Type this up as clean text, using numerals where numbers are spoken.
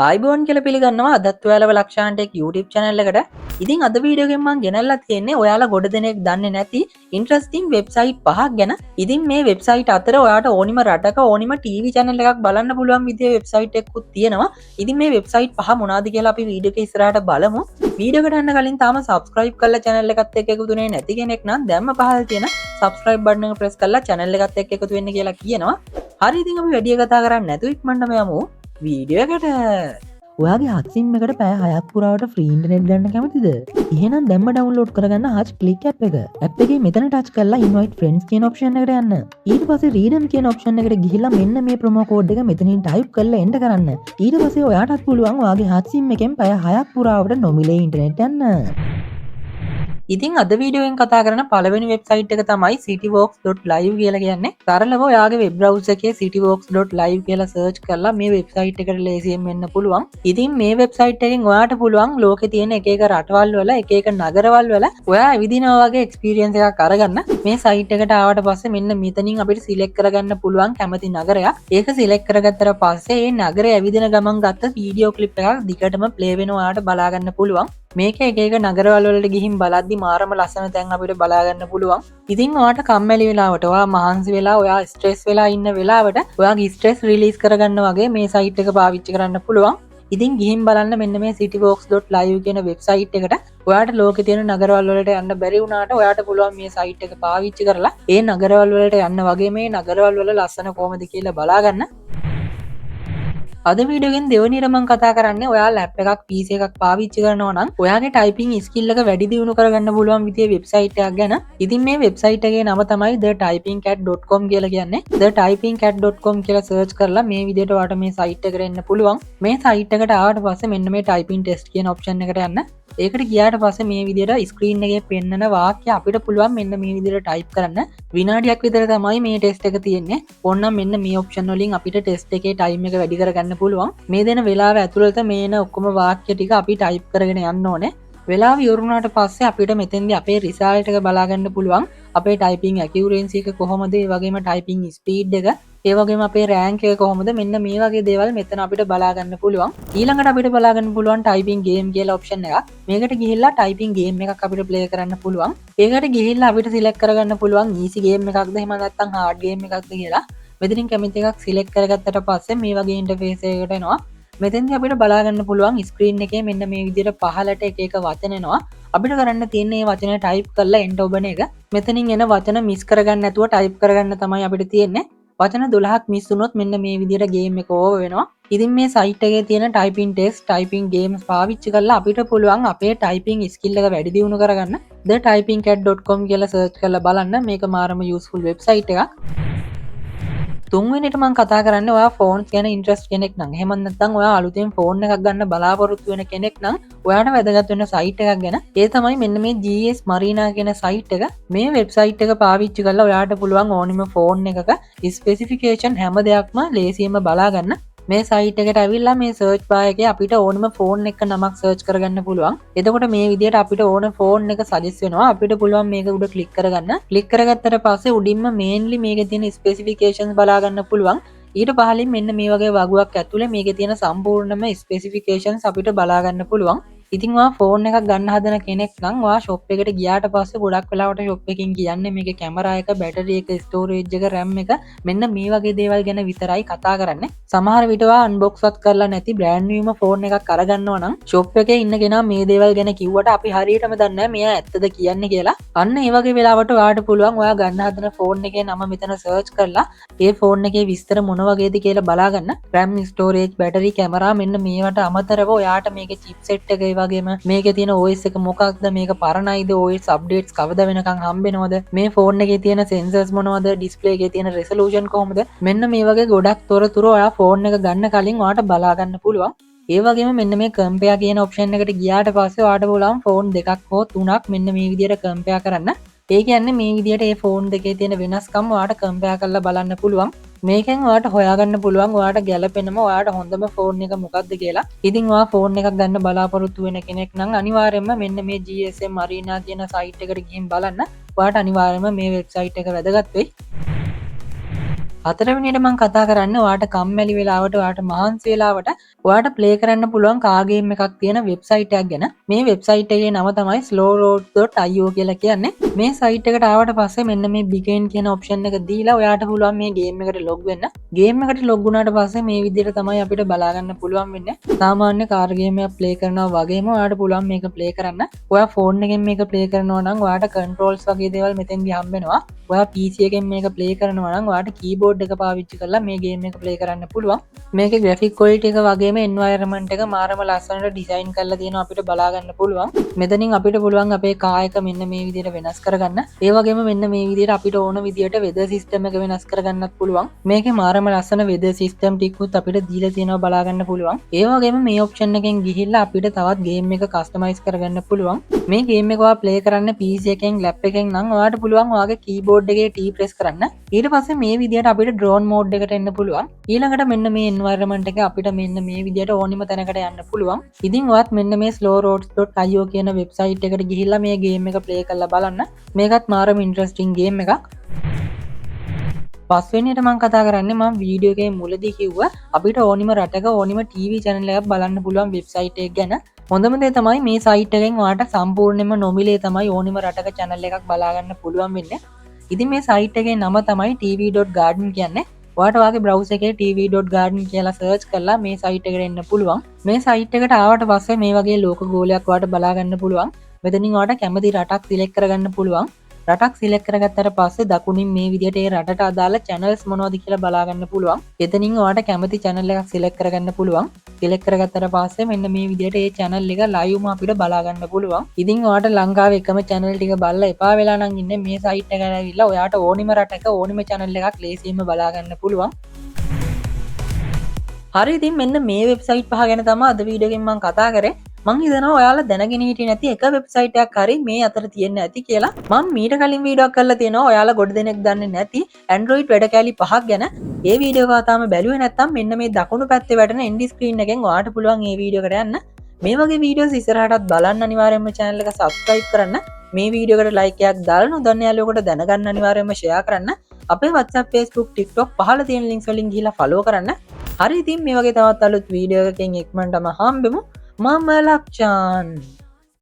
ආයිබෝන් කියලා පිළිගන්නවා අදත් ඔයාලව ලක්ෂාන්ටෙක් YouTube channel එකට. ඉතින් අද වීඩියෝ එකෙන් මම ගෙනල්ලා තියෙන්නේ ඔයාලා ගොඩ දෙනෙක් දන්නේ නැති ඉන්ටරෙස්ටිං වෙබ්සයිට් පහක් ගැන. ඉතින් මේ වෙබ්සයිට් අතර ඔයාට ඕනිම රටක ඕනිම TV channel එකක් බලන්න පුළුවන් විදිහේ වෙබ්සයිට් එකකුත් තියෙනවා. ඉතින් මේ වෙබ්සයිට් පහ මොනවද කියලා අපි වීඩියෝ එක ඉස්සරහට බලමු. වීඩියෝ එකට යන්න කලින් තාම subscribe කරලා channel එකත් එක්ක එකතු වෙන්නේ නැති කෙනෙක් නම් දැම්ම පහළ තියෙන subscribe button එක press කරලා channel එකත් එක්ක එකතු වෙන්න කියලා කියනවා. හරි ඉතින් අපි වැඩි කතා කරන්නේ නැතුව ඉක්මනටම යමු වීඩියෝ එකට. ඔයාගේ හත්සිම් එකට පෑ 6ක් පුරාවට ෆ්‍රී ඉන්ටර්නෙට් ගන්න කැමතිද? එහෙනම් දැම්ම ඩවුන්ලෝඩ් කරගන්න හච් ක්ලික් ඇප් එක. ඇප් එකේ මෙතන ටච් කරලා invite friends කියන ඔප්ෂන් එකට යන්න. ඊට පස්සේ redeem කියන ඔප්ෂන් එකට ගිහිල්ලා මෙන්න මේ ප්‍රොමෝ කෝඩ් එක මෙතනින් ටයිප් කරලා එන්ටර් කරන්න. ඊට පස්සේ ඔයාටත් පුළුවන් ඔයාගේ හත්සිම් එකෙන් පෑ 6ක් පුරාවට නොමිලේ ඉන්ටර්නෙට් යන්න. ඉතින් අද වීඩියෝෙන් කතා කරන පළවෙනි වෙබ්සයිට් එක තමයි cityworks.live කියලා කියන්නේ. තරලව ඔයාගේ වෙබ් බ්‍රවුසර් එකේ cityworks.live කියලා සර්ච් කරලා මේ වෙබ්සයිට් එකට ලේසියෙන් එන්න පුළුවන්. ඉතින් මේ වෙබ්සයිට් එකෙන් ඔයාට පුළුවන් ලෝකේ තියෙන එක එක රටවල් වල එක එක නගරවල් වල ඔයා ඇවිදිනවා වගේ එක්ස්පීරියන්ස් එකක් අරගන්න. මේ සයිට් එකට ආවට පස්සේ මෙන්න මෙතනින් අපිට සිලෙක්ට් කරගන්න පුළුවන් කැමති නගරයක්. ඒක සිලෙක්ට් කරගත්තට පස්සේ ඒ නගරේ ඇවිදින ගමන් ගත්ත වීඩියෝ ක්ලිප් එකක් දිගටම ප්ලේ වෙනවා ඔයාට බලා ගන්න පුළුවන්. මේක එක එක නගරවල් වලට ගිහින් බලද්දි මාරම ලස්සන තැන් අපිට බලා ගන්න පුළුවන්. ඉතින් ඔයාට කම්මැලි වෙලාවට ඔයා මහන්සි වෙලා ඔයා ස්ට්‍රෙස් වෙලා ඉන්න වෙලාවට ඔයාගේ ස්ට්‍රෙස් රිලීස් කරගන්න වගේ මේ සයිට් එක පාවිච්චි කරන්න පුළුවන්. ඉතින් ගිහින් බලන්න මෙන්න මේ cityworks.live කියන වෙබ්සයිට් එකට. ඔයාට ලෝකේ තියෙන නගරවල් වලට යන්න බැරි වුණාට ඔයාට පුළුවන් මේ සයිට් එක පාවිච්චි කරලා ඒ නගරවල් වලට යන්න වගේ මේ නගරවල් වල ලස්සන කොහමද කියලා බලා ගන්න. අද වීඩියෝගෙන් දෙවෙනියට මම කතා කරන්නේ ඔයාලා ඇප් එකක් PC එකක් පාවිච්චි කරනවා නම් ඔයාගේ ටයිපින් ස්කිල් එක වැඩි දියුණු කරගන්න පුළුවන් විදිහේ වෙබ්සයිට් එකක් ගැන. ඉතින් මේ වෙබ්සයිට් එකේ නම තමයි thetypingcat.com කියලා කියන්නේ. thetypingcat.com කියලා සර්ච් කරලා මේ විදිහට ඔයාට මේ සයිට් එකට එන්න පුළුවන්. මේ සයිට් එකට ආවට පස්සේ මෙන්න මේ typing test කියන ඔප්ෂන් එකට යන්න. ඒකට ගියාට පස්සේ මේ විදිහට ස්ක්‍රීන් එකේ පෙන්නන වාක්‍ය අපිට පුළුවන් මෙන්න මේ විදිහට ටයිප් කරන්න. විනාඩියක් විතර තමයි මේ ටෙස්ට් එක තියෙන්නේ. ඕනනම් මෙන්න මේ ඔප්ෂන් වලින් අපිට ටෙස්ට් එකේ ටයිම් එක වැඩි කරගන්න පුළුවන්. මේ දෙන වෙලාව ඇතුළත මේන ඔක්කොම වාක්‍ය ටික අපි ටයිප් කරගෙන යන්න ඕනේ. වෙලාව ඉවරුණාට පස්සේ අපිට මෙතෙන්දී අපේ රිසල්ට් එක බලා ගන්න පුළුවන්. අපේ ටයිපින් ඇකියුරන්සි එක කොහොමද, ඒ වගේම ටයිපින් ස්පීඩ් එක, ඒ වගේම අපේ රෑන්ක් එක කොහොමද, මෙන්න මේ වගේ දේවල් මෙතන අපිට බලා ගන්න පුළුවන්. ඊළඟට අපිට බලා ගන්න පුළුවන් ටයිපින් ගේම් කියලා ඔප්ෂන් එකක්. මේකට ගිහිල්ලා ටයිපින් ගේම් එකක් අපිට ප්ලේ කරන්න පුළුවන්. ඒකට ගිහිල්ලා අපිට සිලෙක්ට් කරගන්න පුළුවන් ඊසි ගේම් එකක්ද එහෙම නැත්නම් හાર્ඩ් ගේම් එකක්ද කියලා. මෙතනින් කැමති එකක් සිලෙක්ට් කරගත්තට පස්සේ මේ වගේ ඉන්ටර්ෆේස් එකකට එනවා. මෙතෙන්දී අපිට බලා ගන්න පුළුවන් ස්ක්‍රීන් එකේ මෙන්න මේ විදිහට පහළට එක එක වචන එනවා. අපිට කරන්න තියෙන්නේ මේ වචන ටයිප් කරලා එන්ටර් ඔබන එක. මෙතනින් එන වචන මිස් කරගන්න නැතුව ටයිප් කරගන්න තමයි අපිට තියෙන්නේ. වචන 12ක් මිස් වුණොත් මෙන්න මේ විදිහට ගේම් එක ඕවර් වෙනවා. ඉතින් මේ සයිට් එකේ තියෙන ටයිපින් ටෙස්ට්, ටයිපින් ගේම්ස් පාවිච්චි කරලා අපිට පුළුවන් අපේ ටයිපින් ස්කිල් එක වැඩි දියුණු කරගන්න. thetypingcat.com කියලා සර්ච් කරලා බලන්න. මේක මාරම යූස්ෆුල් වෙබ්සයිට් එකක්. තුන්වෙනිට මම කතා කරන්නේ ඔයා ෆෝන්ස් ගැන ඉන්ට්‍රස්ට් කෙනෙක් නම්, එහෙම නැත්නම් ඔයා අලුතෙන් ෆෝන් එකක් ගන්න බලාපොරොත්තු වෙන කෙනෙක් නම් ඔයාට වැදගත් වෙන සයිට් එකක් ගැන. ඒ තමයි මෙන්න මේ GS Marina කියන සයිට් එක. මේ වෙබ්සයිට් එක පාවිච්චි කරලා ඔයාට පුළුවන් ඕනිම ෆෝන් එකක ස්පෙસિෆිකේෂන් හැම දෙයක්ම ලේසියෙන්ම බලා ගන්න. මේ සයිට් එකට ඇවිල්ලා මේ සර්ච් බාර් එකේ අපිට ඕනම ෆෝන් එක නමක් සර්ච් කරගන්න පුළුවන්. එතකොට මේ විදිහට අපිට ඕන ෆෝන් එක සජෙස්ට් වෙනවා. අපිට පුළුවන් මේක උඩ ක්ලික් කරගන්න. ක්ලික් කරගත්තට පස්සේ උඩින්ම මේන්ලි මේකේ තියෙන ස්පෙસિෆිකේෂන්ස් බලා ගන්න පුළුවන්. ඊට පහලින් මෙන්න මේ වගේ වගුවක් ඇතුලේ මේකේ තියෙන සම්පූර්ණම ස්පෙસિෆිකේෂන්ස් අපිට බලා ගන්න පුළුවන්. ඉතින් ඔයා ෆෝන් එකක් ගන්න හදන කෙනෙක් නම් ඔයා ෂොප් එකට ගියාට පස්සේ ගොඩක් වෙලාවට ෂොප් එකකින් කියන්නේ මේකේ කැමරා එක, බැටරි එක, ස්ටෝරේජ් එක, RAM එක මෙන්න මේ වගේ දේවල් ගැන විතරයි කතා කරන්නේ. සමහර විට ඔයා අන්බොක්ස් වත් කරලා නැති බ්‍රෑන්ඩ් නිව්ම ෆෝන් එකක් අරගන්නවා නම් ෂොප් එකේ ඉන්න කෙනා මේ දේවල් ගැන කිව්වට අපි හරියටම දන්නේ නැහැ මෙයා ඇත්තද කියන්නේ කියලා. අන්න ඒ වගේ වෙලාවට ඔයාට පුළුවන් ඔයා ගන්න හදන ෆෝන් එකේ නම මෙතන සර්ච් කරලා ඒ ෆෝන් එකේ විස්තර මොන වගේද කියලා බලා ගන්න. RAM, ස්ටෝරේජ්, බැටරි, කැමරා මෙන්න මේවට අමතරව ඔයාට මේකේ චිප්සෙට් එක වගේම මේකේ තියෙන OS එක මොකක්ද, මේක පරණයිද, OS අප්ඩේට්ස් කවද වෙනකන් හම්බෙනවද, මේ ෆෝන් එකේ තියෙන සෙන්සර්ස් මොනවද, ඩිස්ප්ලේ එකේ තියෙන රෙසලූෂන් කොහොමද, මෙන්න මේ වගේ ගොඩක් තොරතුරු ඔයා ෆෝන් එක ගන්න කලින් ඔයාට බලා ගන්න පුළුවන්. ඒ වගේම මෙන්න මේ කම්පෙයාර් කියන ඔප්ෂන් එකට ගියාට පස්සේ ඔයාට පුළුවන් ෆෝන් දෙකක් හෝ තුනක් මෙන්න මේ විදිහට කම්පෙයාර් කරන්න. ඒ කියන්නේ මේ විදිහට මේ ෆෝන් දෙකේ තියෙන වෙනස්කම් ඔයාට කම්පෙයාර් කරලා බලන්න පුළුවන්. මේකෙන් ඔයාට හොයාගන්න පුළුවන් ඔයාට ගැලපෙනම ඔයාට හොඳම ෆෝන් එක මොකක්ද කියලා. ඉතින් ඔයා ෆෝන් එකක් ගන්න බලාපොරොත්තු වෙන කෙනෙක් නම් අනිවාර්යයෙන්ම මෙන්න මේ GSM Marina කියන සයිට් එකට ගිහින් බලන්න. ඔයාට අනිවාර්යයෙන්ම මේ වෙබ්සයිට් එක වැදගත් වෙයි. හතරවෙනියට මම කතා කරන්නේ ඔයාට කම්මැලි වෙලාවට ඔයාට මහන්සි වෙලාවට ඔයාට ප්ලේ කරන්න පුළුවන් කාර් ගේම් එකක් තියෙන වෙබ්සයිට් එකක් ගැන. මේ වෙබ්සයිට් එකේ නම තමයි slowroads.io කියලා කියන්නේ. මේ සයිට් එකට ආවට පස්සේ මෙන්න මේ begin කියන ඔප්ෂන් එක දීලා ඔයාට පුළුවන් මේ ගේම් එකට ලොග් වෙන්න. ගේම් එකට ලොග් වුණාට පස්සේ මේ විදිහට තමයි අපිට බලා ගන්න පුළුවන් වෙන්නේ. සාමාන්‍ය කාර් ගේම් එකක් ප්ලේ කරනවා වගේම ඔයාට පුළුවන් මේක ප්ලේ කරන්න. ඔයා ෆෝන් එකෙන් මේක ප්ලේ කරනවා නම් ඔයාට කන්ට්‍රෝල්ස් වගේ දේවල් මෙතෙන්දී හම්බ වෙනවා. ඔයා PC එකෙන් මේක ප්ලේ කරනවා නම් ඔයාට කීබෝඩ් එක පාවිච්චි කරලා මේ ගේම් එක ප්ලේ කරන්න පුළුවන්. මේකේ ග්‍රැෆික් ක්වොලිටි එක වගේම එන්වයරන්මන්ට් එක මාරම ලස්සනට ඩිසයින් කරලා තියෙනවා අපිට බලා ගන්න පුළුවන්. මෙතනින් අපිට පුළුවන් අපේ කාර් එක මෙන්න මේ විදිහට වෙනස් කරගන්න. ඒ වගේම මෙන්න මේ විදිහට අපිට ඕන විදිහට වෙදර් සිස්ටම් එක වෙනස් කරගන්නත් පුළුවන්. මේකේ මාරම ලස්සන වෙදර් සිස්ටම් ටිකුත් අපිට දීලා තියෙනවා බලා ගන්න පුළුවන්. ඒ වගේම මේ ඔප්ෂන් එකෙන් ගිහිල්ලා අපිට තවත් ගේම් එක කස්ටමයිස් කරගන්න පුළුවන්. මේ ගේම් එක ඔයා ප්ලේ කරන්න PC එකෙන් ලැප් එකෙන් නම් ඔයාට පුළුවන් ඔයාගේ කීබෝඩ් එකේ T ප්‍රෙස් කරන්න. ඊට පස්සේ මේ විදිහට අපිට ඩ්‍රෝන් මෝඩ් එකට එන්න පුළුවන්. ඊළඟට මෙන්න මේ එන්වයරන්මන්ට් එක අපිට මෙන්න මේ විදිහට ඕනිම තැනකට යන්න පුළුවන්. ඉතින් ඔයත් මෙන්න මේ slowroads.io කියන වෙබ්සයිට් එකට ගිහිල්ලා මේ ගේම් එක ප්ලේ කරලා බලන්න. මේකත් මාරම ඉන්ටරෙස්ටිං ගේම් එකක්. පස්වෙනියට මම කතා කරන්නේ මම වීඩියෝ එකේ මුලදී කිව්වා අපිට ඕනිම රටක ඕනිම TV channel එකක් බලන්න පුළුවන් වෙබ්සයිට් එක ගැන. හොඳම දේ තමයි මේ සයිට් එකෙන් ඔයාට සම්පූර්ණයෙන්ම නොමිලේ තමයි ඕනිම රටක channel එකක් බලා ගන්න පුළුවන් වෙන්නේ. ඉතින් මේ සයිට් එකේ නම තමයි tv.garden කියන්නේ. ඔයාට ඔයාගේ browser එකේ tv.garden කියලා search කරලා මේ සයිට් එකට එන්න පුළුවන්. මේ සයිට් එකට ආවට පස්සේ මේ වගේ ලෝක ගෝලයක් ඔයාට බලා ගන්න පුළුවන්. මෙතනින් ඔයාට කැමති රටක් සිලෙක්ට් කරගන්න පුළුවන්. රටක් සිලෙක්ට් කරගත්තට පස්සේ දකුණින් මේ විදිහට ඒ රටට අදාළ channels මොනවද කියලා බලා ගන්න පුළුවන්. එතනින් ඔයාට කැමති channel එකක් සිලෙක්ට් කරගන්න පුළුවන්. සිලෙක්ට් කරගත්තට පස්සේ මෙන්න මේ විදිහට ඒ channel එක liveම අපිට බලා ගන්න පුළුවන්. ඉතින් ඔයාට ලංකාවේ එකම channel ටික බලලා එපා වෙලා නම් ඉන්නේ මේ site එකට ඇවිල්ලා ඔයාට ඕනිම රටක ඕනිම channel එකක් ලේසියෙන්ම බලා ගන්න පුළුවන්. හරි ඉතින් මෙන්න මේ වෙබ්සයිට් පහ ගැන තමයි අද වීඩියෝ එකෙන් මම කතා කරේ. මං හිතනවා ඔයාලා දැනගෙන හිටියේ නැති එක වෙබ්සයිට් එකක් හරි මේ අතර තියෙන්න ඇති කියලා. මම මීට කලින් වීඩියෝවක් කරලා තියෙනවා ඔයාලා ගොඩ දෙනෙක් දන්නේ නැති Android වැඩ කැලි පහක් ගැන. ඒ වීඩියෝ එක තාම බැලුවේ නැත්නම් මෙන්න මේ දකුණු පැත්තේ වැටෙන end screen එකෙන් ඔයාට පුළුවන් මේ වීඩියෝ එකට යන්න. මේ වගේ වීඩියෝස් ඉස්සරහටත් බලන්න අනිවාර්යයෙන්ම channel එක subscribe කරන්න. මේ වීඩියෝ එකට like එකක් දාලා නොදන්න යාළුවෙකුට දැනගන්න අනිවාර්යයෙන්ම share කරන්න. අපේ WhatsApp Facebook TikTok පහළ තියෙන links වලින් ගිහිල්ලා follow කරන්න. හරි ඉතින් මේ වගේ තවත් අලුත් වීඩියෝ එකකින් ඉක්මනටම හම්බෙමු. Mama Lakchan.